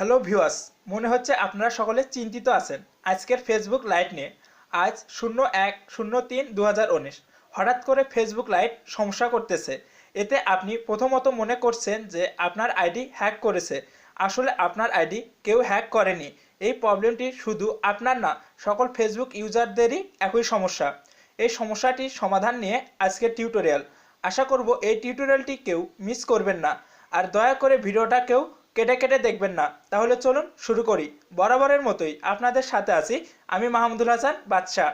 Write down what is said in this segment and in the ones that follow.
Hello viewers, মনে হচ্ছে আপনারা সকলে চিন্তিত আছেন আজকের ফেসবুক লাইট নিয়ে। আজ 01/03/2019 হঠাৎ করে ফেসবুক লাইট সমস্যা করতেছে। এতে আপনি প্রথমত মনে করছেন যে আপনার আইডি হ্যাক করেছে। আসলে আপনার আইডি কেউ হ্যাক করেনি। এই প্রবলেমটি শুধু আপনার না, সকল ফেসবুক ইউজারদেরই একই সমস্যা। এই সমস্যাটির সমাধান নিয়ে আজকের টিউটোরিয়াল। আশা করব এই টিউটোরিয়ালটি কেউ মিস করবেন না, আর দয়া করে ভিডিওটা কেউ কেটে কেটে দেখবেন না। তাহলে চলুন শুরু করি। বরাবরের মতোই আপনাদের সাথে আছি আমি মাহমুদুল হাসান বাদশা।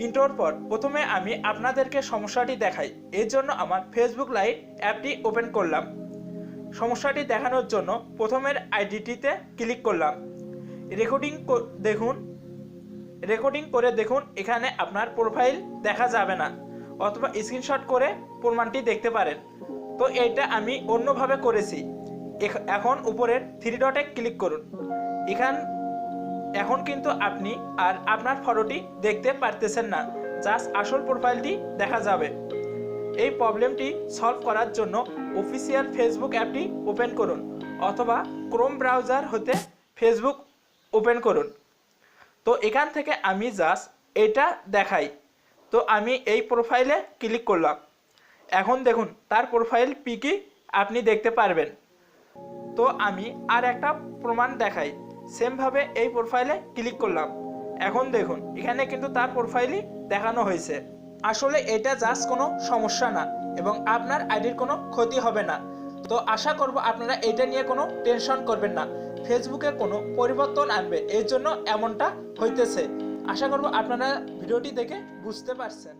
ইন্ট্রোর পর প্রথমে আমি আপনাদেরকে সমস্যাটি দেখাই। এর জন্য আমার ফেসবুক লাইট অ্যাপটি ওপেন করলাম। সমস্যাটি দেখানোর জন্য প্রথমের আইডিটিতে ক্লিক করলাম। রেকর্ডিং করে দেখুন এখানে আপনার প্রোফাইল দেখা যাবে না, অথবা স্ক্রিনশট করে প্রমাণটি দেখতে পারেন। তো এইটা আমি অন্যভাবে করেছি। এখন উপরের থ্রি ডটে ক্লিক করুন। এখন কিন্তু আপনি আর আপনার ফটোটি দেখতে পারতেছেন না, জাস্ট আসল প্রোফাইলটি দেখা যাবে। এই প্রবলেমটি সলভ করার জন্য অফিসিয়াল ফেসবুক অ্যাপটি ওপেন করুন, অথবা ক্রোম ব্রাউজার হতে ফেসবুক ওপেন করুন। তো এখান থেকে আমি জাস্ট এটা দেখাই। তো আমি এই প্রোফাইলে ক্লিক করলাম। এখন দেখুন তার প্রোফাইল পিকই আপনি দেখতে পারবেন। তো আমি আর একটা প্রমাণ দেখাই। সেমভাবে এই প্রোফাইলে ক্লিক করলাম। এখন দেখুন এখানে কিন্তু তার প্রোফাইলই দেখানো হয়েছে। আসলে এটা জাস্ট কোনো সমস্যা না, এবং আপনার আইডির কোনো ক্ষতি হবে না। তো আশা করব আপনারা এটা নিয়ে কোনো টেনশন করবেন না। ফেসবুকে কোনো পরিবর্তন আনবে, এর জন্য এমনটা হইতেছে। আশা করব আপনারা ভিডিওটি দেখে বুঝতে পারছেন।